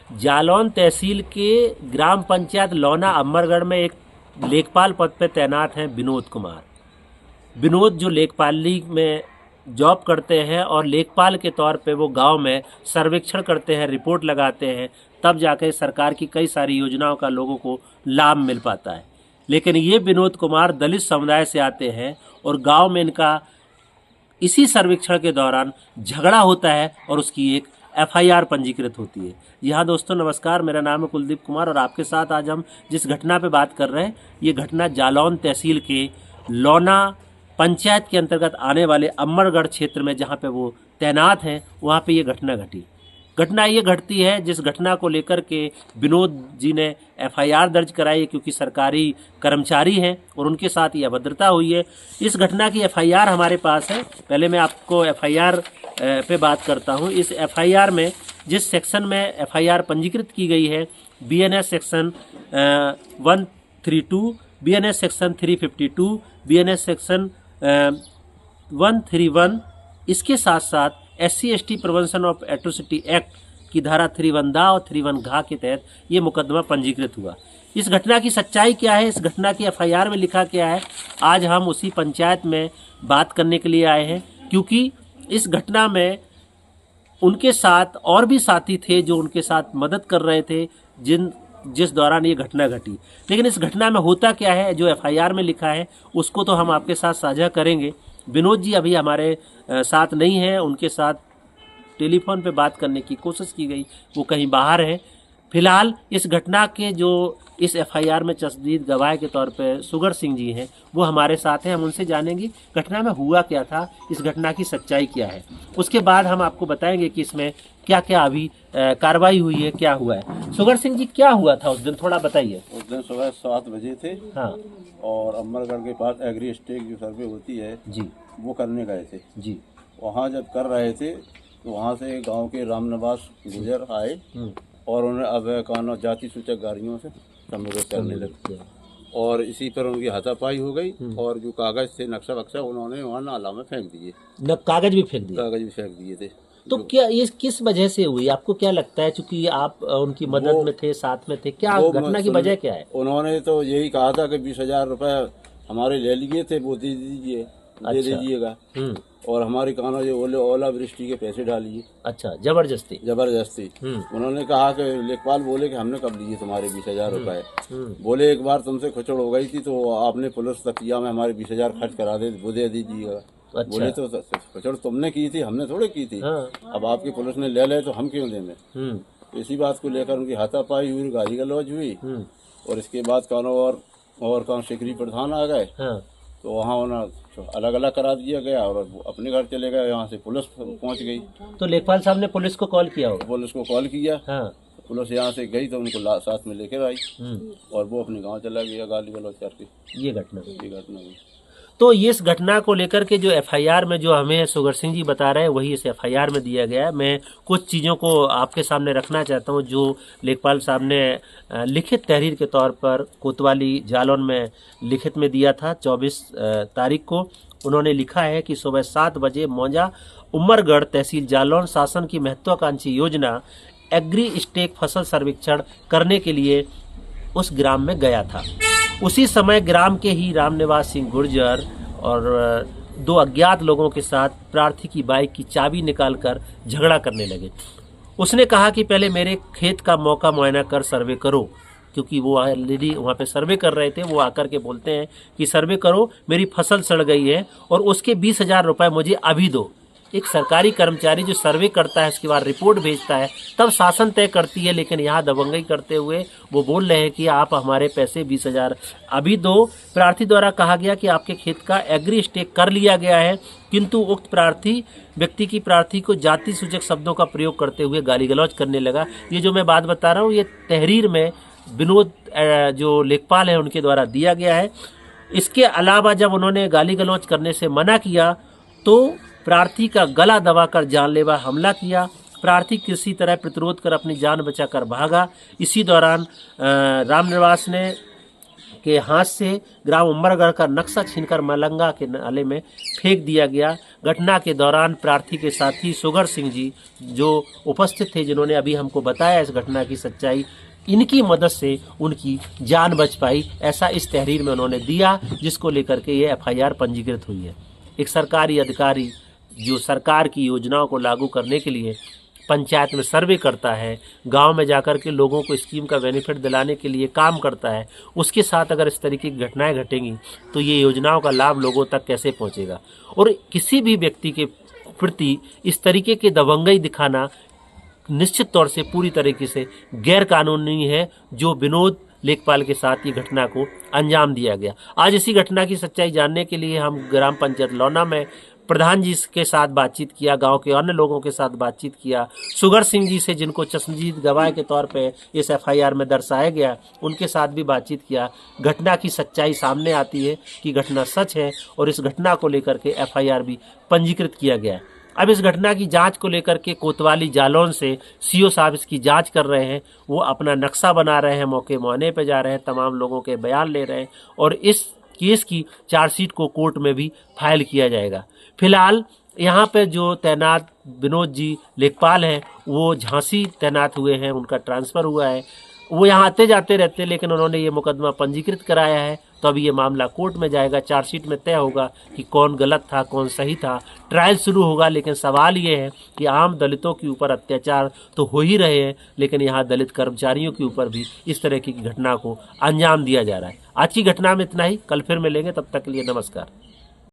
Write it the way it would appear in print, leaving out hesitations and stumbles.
जालौन तहसील के ग्राम पंचायत लौना अमरगढ़ में एक लेखपाल पद पर तैनात हैं विनोद कुमार। विनोद जो लेखपाली में जॉब करते हैं और लेखपाल के तौर पे वो गांव में सर्वेक्षण करते हैं, रिपोर्ट लगाते हैं, तब जाकर सरकार की कई सारी योजनाओं का लोगों को लाभ मिल पाता है। लेकिन ये विनोद कुमार दलित समुदाय से आते हैं और गांव में इनका इसी सर्वेक्षण के दौरान झगड़ा होता है और उसकी एक एफआईआर पंजीकृत होती है। यहाँ दोस्तों नमस्कार, मेरा नाम है कुलदीप कुमार और आपके साथ आज हम जिस घटना पे बात कर रहे हैं ये घटना जालौन तहसील के लौना पंचायत के अंतर्गत आने वाले अमरगढ़ क्षेत्र में जहाँ पे वो तैनात हैं वहाँ पे ये घटना घटी। घटना ये घटती है जिस घटना को लेकर के विनोद जी ने एफआईआर दर्ज कराई है क्योंकि सरकारी कर्मचारी हैं और उनके साथ ये अभद्रता हुई है। इस घटना की एफआईआर हमारे पास है। पहले मैं आपको एफआईआर पे बात करता हूँ। इस एफआईआर में जिस सेक्शन में एफआईआर पंजीकृत की गई है BNS section 132, BNS section 352, BNS section 131, इसके साथ साथ SC/ST prevention of atrocity act की धारा 3(1) दा और 3(1) घा के तहत ये मुकदमा पंजीकृत हुआ। इस घटना की सच्चाई क्या है, इस घटना की एफआईआर में लिखा क्या है, आज हम उसी पंचायत में बात करने के लिए आए हैं क्योंकि इस घटना में उनके साथ और भी साथी थे जो उनके साथ मदद कर रहे थे जिस दौरान ये घटना घटी। लेकिन इस घटना में होता क्या है जो एफआईआर में लिखा है उसको तो हम आपके साथ साझा करेंगे। विनोद जी अभी हमारे साथ नहीं हैं, उनके साथ टेलीफोन पे बात करने की कोशिश की गई, वो कहीं बाहर हैं। फिलहाल इस घटना के जो इस एफआईआर में चश्मदीद गवाह के तौर पे सुगर सिंह जी हैं वो हमारे साथ हैं। हम उनसे जानेंगे घटना में हुआ क्या था, इस घटना की सच्चाई क्या है। उसके बाद हम आपको बताएंगे कि इसमें क्या क्या अभी कार्रवाई हुई है, क्या हुआ है। सुगर सिंह जी क्या हुआ था उस दिन, थोड़ा बताइए। उस दिन सुबह 7 बजे थे। हाँ और अमरगढ़ के पास एग्री स्टेक जो सर्वे होती है जी, वो करने गए थे जी। वहाँ जब कर रहे थे तो वहाँ से गांव के रामनिवास गुजर आए और उन्हें अवैकाना जाति सूचक गाड़ियों से संबोधित करने लगे और इसी पर उनकी हाथापाई हो गई और जो कागज थे नक्शा वक्शा उन्होंने वहाँ नाला में फेंक दिए। कागज भी फेंक दिए? कागज भी फेंक दिए थे। तो क्या ये किस वजह से हुई, आपको क्या लगता है? चूंकि आप उनकी मदद में थे, साथ में थे, क्या घटना की वजह क्या है? उन्होंने तो यही कहा था कि 20,000 रुपए हमारे ले लिए थे, वो दे दीजिए, दे दीजिएगा और हमारी कानों जो ओलावृष्टि के पैसे डालिए। अच्छा, जबरदस्ती? जबरदस्ती। उन्होंने कहा कि लेखपाल बोले कि हमने कब लिए तुम्हारे 20,000 रुपए। बोले एक बार तुमसे खुचड़ हो गई थी तो आपने पुलिस तकिया में हमारे 20,000 खर्च करा दे, वो दे दीजिएगा। अच्छा। बोले तो खुचड़ तुमने की थी, हमने थोड़े की थी। हाँ। अब आपकी पुलिस ने ले तो हम क्यों देंगे। इसी बात को लेकर उनकी हाथापाई हुई, गाली गलौज हुई और इसके बाद कानों और कौन सिकरी प्रधान आ गए। हाँ। तो वहाँ उन्हें अलग अलग करा दिया गया और अपने घर चले गए। यहाँ से पुलिस पहुँच गई। तो लेखपाल साहब ने पुलिस को कॉल किया होगा? पुलिस को कॉल किया। हाँ। पुलिस यहाँ से गई तो उनको साथ में लेकर आई और वो अपने गांव चला गया गाली गलौज करके। ये घटना हुई। तो इस घटना को लेकर के जो एफआईआर में जो हमें सुगर सिंह जी बता रहे हैं वही इस एफआईआर में दिया गया है। मैं कुछ चीज़ों को आपके सामने रखना चाहता हूं जो लेखपाल साहब ने लिखित तहरीर के तौर पर कोतवाली जालौन में लिखित में दिया था। 24 तारीख को उन्होंने लिखा है कि सुबह 7 बजे मौजा उमरगढ़ तहसील जालौन शासन की महत्वाकांक्षी योजना एग्री स्टेक फसल सर्वेक्षण करने के लिए उस ग्राम में गया था। उसी समय ग्राम के ही रामनिवास सिंह गुर्जर और 2 अज्ञात लोगों के साथ प्रार्थी की बाइक की चाबी निकालकर झगड़ा करने लगे। उसने कहा कि पहले मेरे खेत का मौका मुआयना कर सर्वे करो, क्योंकि वो ऑलरेडी वहाँ पे सर्वे कर रहे थे। वो आकर के बोलते हैं कि सर्वे करो, मेरी फसल सड़ गई है और उसके 20,000 रुपये मुझे अभी दो। एक सरकारी कर्मचारी जो सर्वे करता है उसके बाद रिपोर्ट भेजता है तब शासन तय करती है, लेकिन यहाँ दबंगई करते हुए वो बोल रहे हैं कि आप हमारे पैसे 20,000 अभी दो। प्रार्थी द्वारा कहा गया कि आपके खेत का एग्री स्टेक कर लिया गया है, किंतु उक्त प्रार्थी व्यक्ति की प्रार्थी को जाति सूचक शब्दों का प्रयोग करते हुए गाली गलौज करने लगा। ये जो मैं बात बता रहा हूँ ये तहरीर में विनोद जो लेखपाल है उनके द्वारा दिया गया है। इसके अलावा जब उन्होंने गाली गलौज करने से मना किया तो प्रार्थी का गला दबाकर जानलेवा हमला किया। प्रार्थी किसी तरह प्रतिरोध कर अपनी जान बचाकर भागा। इसी दौरान रामनिवास ने के हाथ से ग्राम उमरगढ़ का नक्शा छीनकर मलंगा के नाले में फेंक दिया गया। घटना के दौरान प्रार्थी के साथी सुगर सिंह जी जो उपस्थित थे, जिन्होंने अभी हमको बताया इस घटना की सच्चाई, इनकी मदद से उनकी जान बच पाई, ऐसा इस तहरीर में उन्होंने दिया, जिसको लेकर के ये एफआईआर पंजीकृत हुई है। एक सरकारी अधिकारी जो सरकार की योजनाओं को लागू करने के लिए पंचायत में सर्वे करता है, गांव में जाकर के लोगों को स्कीम का बेनिफिट दिलाने के लिए काम करता है, उसके साथ अगर इस तरीके की घटनाएं घटेंगी तो ये योजनाओं का लाभ लोगों तक कैसे पहुंचेगा। और किसी भी व्यक्ति के प्रति इस तरीके के दबंगई दिखाना निश्चित तौर से पूरी तरीके से गैर कानूनी है, जो विनोद लेखपाल के साथ ये घटना को अंजाम दिया गया। आज इसी घटना की सच्चाई जानने के लिए हम ग्राम पंचायत लौना में प्रधान जी के साथ बातचीत किया, गांव के अन्य लोगों के साथ बातचीत किया, सुगर सिंह जी से जिनको चश्मदीद गवाह के तौर पे इस एफआईआर में दर्शाया गया, उनके साथ भी बातचीत किया। घटना की सच्चाई सामने आती है कि घटना सच है और इस घटना को लेकर के एफआईआर भी पंजीकृत किया गया है। अब इस घटना की जांच को लेकर के कोतवाली जालौन से सीओ साहब इसकी जांच कर रहे हैं। वो अपना नक्शा बना रहे हैं, मौके मुआयने पे जा रहे हैं, तमाम लोगों के बयान ले रहे हैं और इस केस की चार्जशीट को कोर्ट में भी फाइल किया जाएगा। फिलहाल यहाँ पे जो तैनात विनोद जी लेखपाल हैं, वो झांसी तैनात हुए हैं, उनका ट्रांसफ़र हुआ है। वो यहाँ आते जाते रहते हैं, लेकिन उन्होंने ये मुकदमा पंजीकृत कराया है, तो अभी ये मामला कोर्ट में जाएगा। चार्जशीट में तय होगा कि कौन गलत था, कौन सही था। ट्रायल शुरू होगा, लेकिन सवाल ये है कि आम दलितों के ऊपर अत्याचार तो हो ही रहे हैं, लेकिन यहाँ दलित कर्मचारियों के ऊपर भी इस तरह की घटना को अंजाम दिया जा रहा है। आज की घटना में इतना ही, कल फिर मिलेंगे, तब तक के लिए नमस्कार।